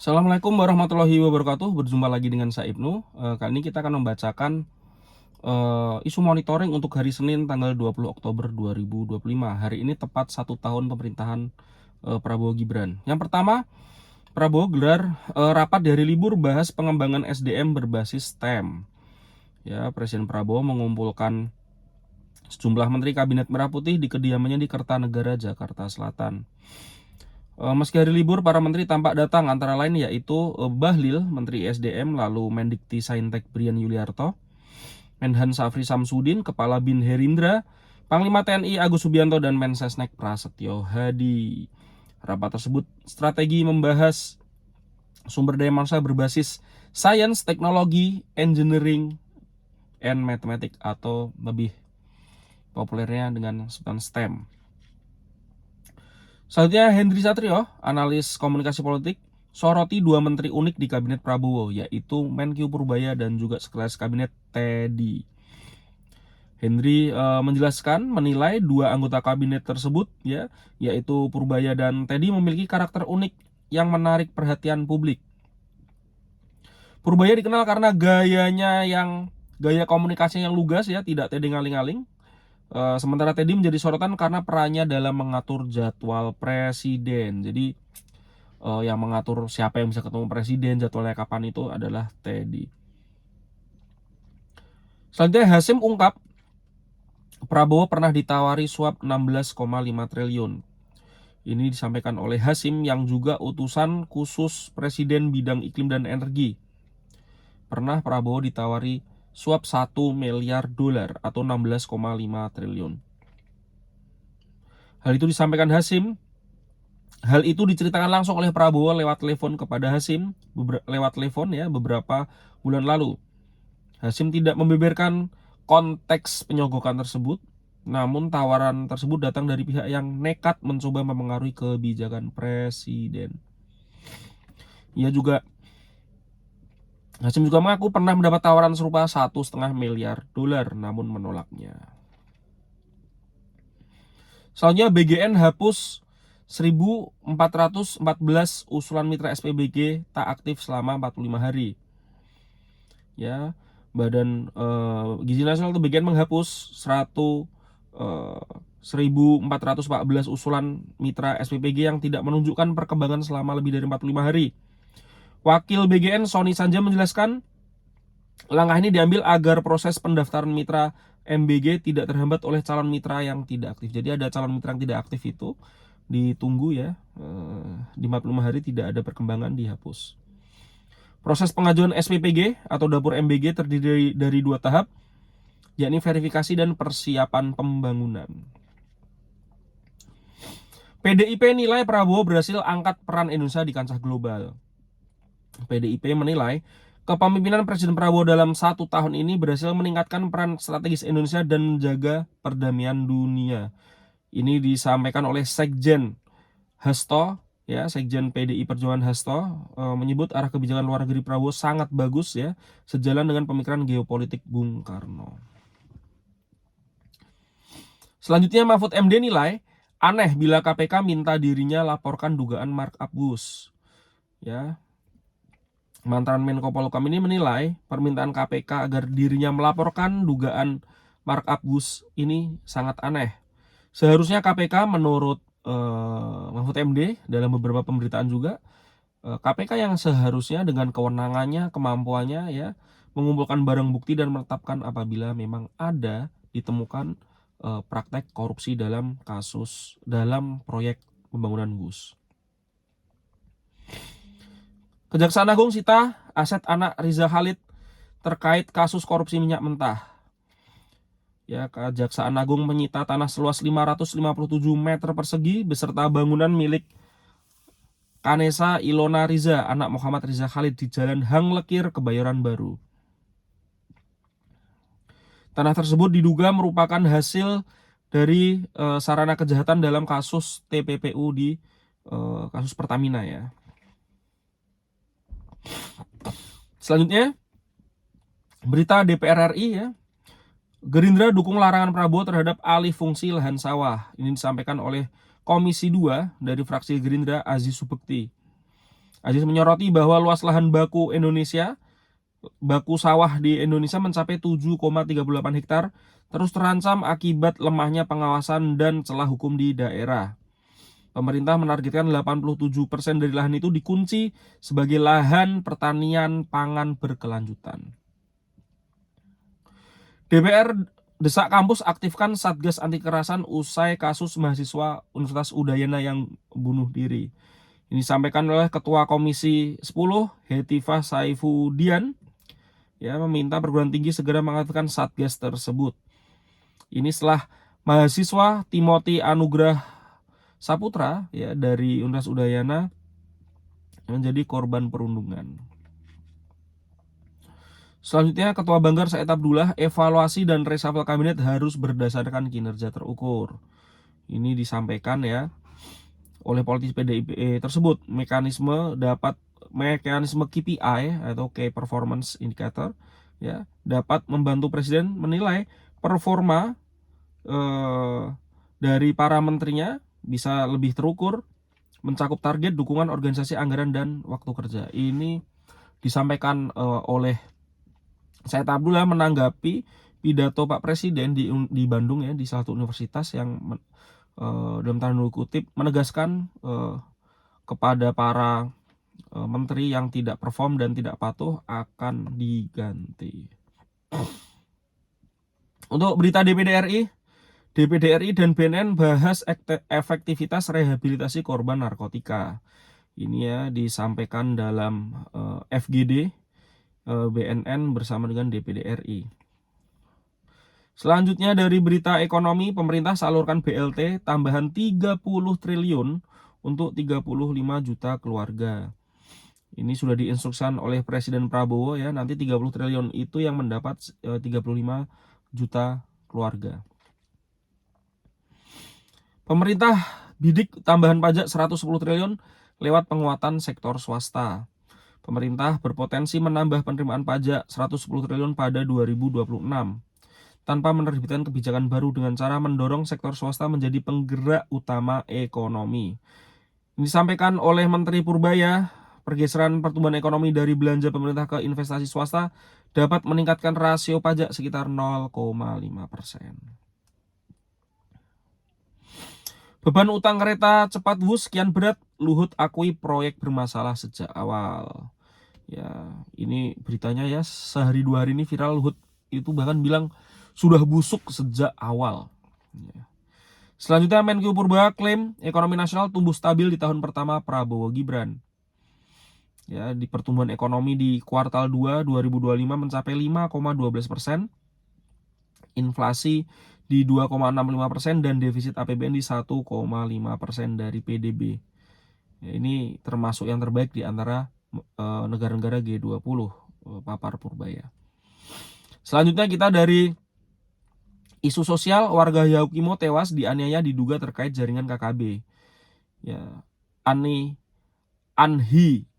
Assalamualaikum warahmatullahi wabarakatuh. Berjumpa lagi dengan saya Ibnu. Kali ini kita akan membacakan isu monitoring untuk hari Senin tanggal 20 Oktober 2025. Hari ini tepat 1 tahun pemerintahan Prabowo Gibran. Yang pertama, Prabowo gelar rapat di hari libur bahas pengembangan SDM berbasis STEM. Ya, Presiden Prabowo mengumpulkan sejumlah menteri kabinet Merah Putih di kediamannya di Kertanegara, Jakarta Selatan. Meski hari libur, para menteri tampak datang, antara lain yaitu Bahlil, Menteri SDM, lalu Mendikti Saintek Brian Yuliarto, Menhan Safri Samsudin, Kepala BIN Herindra, Panglima TNI Agus Subianto, dan Mensesnek Prasetyo Hadi. Rapat tersebut strategi membahas sumber daya manusia berbasis sains, teknologi, engineering, and mathematics, atau lebih populernya dengan sebutan STEM. Selanjutnya, Hendry Satrio, analis komunikasi politik, soroti dua menteri unik di kabinet Prabowo, yaitu Menkyu Purbaya dan juga sekretaris kabinet Teddy. Hendry menilai dua anggota kabinet tersebut, yaitu Purbaya dan Teddy, memiliki karakter unik yang menarik perhatian publik. Purbaya dikenal karena gaya komunikasinya yang lugas, tidak tedeng-aling-aling. Sementara Teddy menjadi sorotan karena perannya dalam mengatur jadwal presiden. Jadi yang mengatur siapa yang bisa ketemu presiden, jadwalnya kapan, itu adalah Teddy. Selanjutnya, Hasim ungkap Prabowo pernah ditawari suap 16,5 triliun. Ini disampaikan oleh Hasim yang juga utusan khusus Presiden bidang iklim dan energi. Pernah Prabowo ditawari suap 1 miliar dolar atau 16,5 triliun. Hal itu disampaikan Hasim. Hal itu diceritakan langsung oleh Prabowo lewat telepon kepada Hasim beberapa bulan lalu. Hasim tidak membeberkan konteks penyogokan tersebut, namun tawaran tersebut datang dari pihak yang nekat mencoba mempengaruhi kebijakan presiden. Hasim juga mengaku pernah mendapat tawaran serupa 1,5 miliar dolar, namun menolaknya. Selanjutnya, BGN hapus 1.414 usulan mitra SPBG tak aktif selama 45 hari. Ya, Badan Gizi Nasional atau BGN menghapus 1.414 usulan mitra SPBG yang tidak menunjukkan perkembangan selama lebih dari 45 hari. Wakil BGN Sony Sanja menjelaskan, langkah ini diambil agar proses pendaftaran mitra MBG tidak terhambat oleh calon mitra yang tidak aktif. Jadi ada calon mitra yang tidak aktif itu ditunggu di 45 hari tidak ada perkembangan, dihapus. Proses pengajuan SPPG atau dapur MBG terdiri dari 2 tahap, yakni verifikasi dan persiapan pembangunan. PDIP nilai Prabowo berhasil angkat peran Indonesia di kancah global. PDIP menilai kepemimpinan Presiden Prabowo dalam 1 tahun ini berhasil meningkatkan peran strategis Indonesia dan menjaga perdamaian dunia. Ini disampaikan oleh Sekjen Hasto, Sekjen PDI Perjuangan Hasto, menyebut arah kebijakan luar negeri Prabowo sangat bagus, sejalan dengan pemikiran geopolitik Bung Karno. Selanjutnya, Mahfud MD nilai aneh bila KPK minta dirinya laporkan dugaan markup Gus. Mantan Menko Polhukam ini menilai permintaan KPK agar dirinya melaporkan dugaan markup Gus ini sangat aneh. Seharusnya KPK menurut Mahfud MD dalam beberapa pemberitaan juga, KPK yang seharusnya dengan kewenangannya, kemampuannya mengumpulkan barang bukti dan menetapkan apabila memang ada ditemukan praktek korupsi dalam proyek pembangunan Gus. Kejaksaan Agung sita aset anak Riza Khalid terkait kasus korupsi minyak mentah. Kejaksaan Agung menyita tanah seluas 557 meter persegi beserta bangunan milik Kanesa Ilona Riza, anak Muhammad Riza Khalid, di Jalan Hang Lekir, Kebayoran Baru. Tanah tersebut diduga merupakan hasil dari sarana kejahatan dalam kasus TPPU di kasus Pertamina. Selanjutnya, berita DPR RI. Gerindra dukung larangan Prabowo terhadap alih fungsi lahan sawah. Ini disampaikan oleh Komisi 2 dari fraksi Gerindra, Aziz Subekti. Aziz menyoroti bahwa luas lahan baku sawah di Indonesia mencapai 7,38 hektar, terus terancam akibat lemahnya pengawasan dan celah hukum di daerah. Pemerintah menargetkan 87% dari lahan itu dikunci sebagai lahan pertanian pangan berkelanjutan. DPR desak kampus aktifkan Satgas Anti Kekerasan usai kasus mahasiswa Universitas Udayana yang bunuh diri. Ini disampaikan oleh Ketua Komisi 10 Hetifah Saifudian, ya, meminta perguruan tinggi segera mengaktifkan Satgas tersebut. Ini setelah mahasiswa Timothy Anugrah Saputra, ya, dari Universitas Udayana menjadi korban perundungan. Selanjutnya, Ketua Banggar Said Abdullah, evaluasi dan reshuffle kabinet harus berdasarkan kinerja terukur. Ini disampaikan, ya, oleh politisi PDIP tersebut. Mekanisme KPI atau Key Performance Indicator, ya, dapat membantu presiden menilai performa dari para menterinya bisa lebih terukur, mencakup target, dukungan, organisasi, anggaran, dan waktu kerja. Ini disampaikan oleh Said Abdullah menanggapi pidato Pak Presiden di Bandung, ya, di salah satu universitas yang dalam tanda kutip menegaskan kepada para menteri yang tidak perform dan tidak patuh akan diganti. Untuk berita DPD RI dan BNN bahas efektivitas rehabilitasi korban narkotika. Ini, ya, disampaikan dalam FGD BNN bersama dengan DPD RI. Selanjutnya dari berita ekonomi, pemerintah salurkan BLT tambahan 30 triliun untuk 35 juta keluarga. Ini sudah diinstruksikan oleh Presiden Prabowo, ya, nanti 30 triliun itu yang mendapat 35 juta keluarga. Pemerintah bidik tambahan pajak 110 triliun lewat penguatan sektor swasta. Pemerintah berpotensi menambah penerimaan pajak 110 triliun pada 2026 tanpa menerbitkan kebijakan baru dengan cara mendorong sektor swasta menjadi penggerak utama ekonomi. Ini disampaikan oleh Menteri Purbaya, pergeseran pertumbuhan ekonomi dari belanja pemerintah ke investasi swasta dapat meningkatkan rasio pajak sekitar 0,5%. Beban utang kereta cepat Wus kian berat, Luhut akui proyek bermasalah sejak awal. Ya, ini beritanya, ya, sehari dua hari ini viral. Luhut itu bahkan bilang sudah busuk sejak awal. Ya. Selanjutnya, Menko Purba klaim ekonomi nasional tumbuh stabil di tahun pertama Prabowo Gibran. Ya, di pertumbuhan ekonomi di kuartal 2 2025 mencapai 5,12%, inflasi di 2,65% dan defisit APBN di 1,5% dari PDB. Ya, ini termasuk yang terbaik di antara negara-negara G20 papar Purbaya. Selanjutnya kita dari isu sosial, warga Yahukimo tewas dianiaya diduga terkait jaringan KKB. Ya, Anhi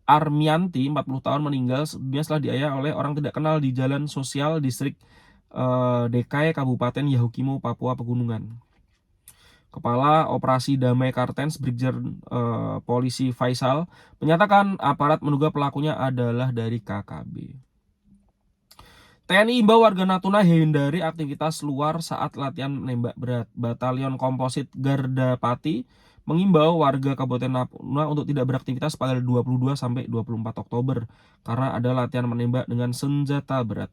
Armianti 40 tahun meninggal dunia setelah dianiaya oleh orang tidak kenal di Jalan Sosial Distrik DKI Kabupaten Yahukimo, Papua Pegunungan. Kepala Operasi Damai Kartens Brigjen Polisi Faisal menyatakan aparat menduga pelakunya adalah dari KKB. TNI imbau warga Natuna hindari aktivitas luar saat latihan menembak berat. Batalion Komposit Garda Pati mengimbau warga Kabupaten Natuna untuk tidak beraktivitas pada 22 sampai 24 Oktober karena ada latihan menembak dengan senjata berat.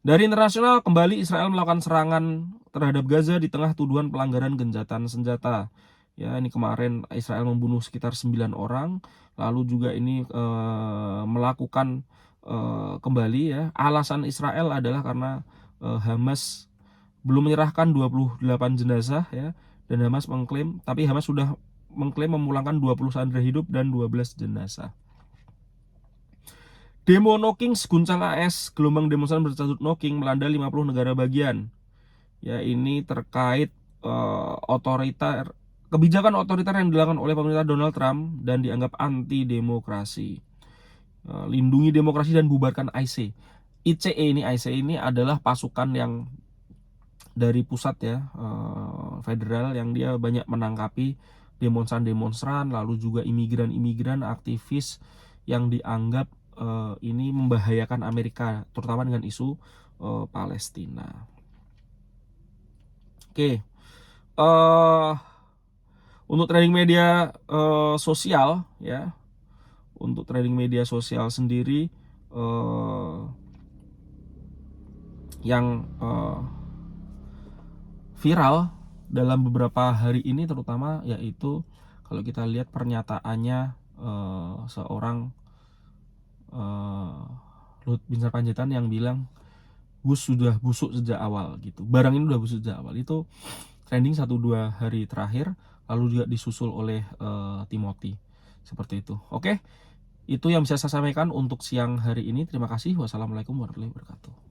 Dari internasional, kembali Israel melakukan serangan terhadap Gaza di tengah tuduhan pelanggaran gencatan senjata. Ya, ini kemarin Israel membunuh sekitar 9 orang, lalu juga ini melakukan kembali, ya. Alasan Israel adalah karena Hamas belum menyerahkan 28 jenazah, ya, dan Hamas sudah mengklaim memulangkan 20 sandera hidup dan 12 jenazah. Demo Knockings guncang AS, gelombang demonstran bertajuk Knocking melanda 50 negara bagian. Ya, ini terkait kebijakan otoriter yang dilakukan oleh pemerintah Donald Trump dan dianggap anti demokrasi. Lindungi demokrasi dan bubarkan ICE. ICE ini adalah pasukan yang dari pusat, ya, federal, yang dia banyak menangkapi demonstran-demonstran, lalu juga imigran-imigran, aktivis yang dianggap ini membahayakan Amerika, terutama dengan isu Palestina. Oke, untuk trading media sosial ya, untuk trading media sosial sendiri yang viral dalam beberapa hari ini terutama, yaitu kalau kita lihat pernyataannya seorang Luhut Binsar Panjaitan yang bilang Gus sudah busuk sejak awal gitu, barang ini udah busuk sejak awal. Itu trending 1-2 hari terakhir, lalu juga disusul oleh Timothy seperti itu. Oke, itu yang bisa saya sampaikan untuk siang hari ini. Terima kasih. Wassalamualaikum warahmatullahi wabarakatuh.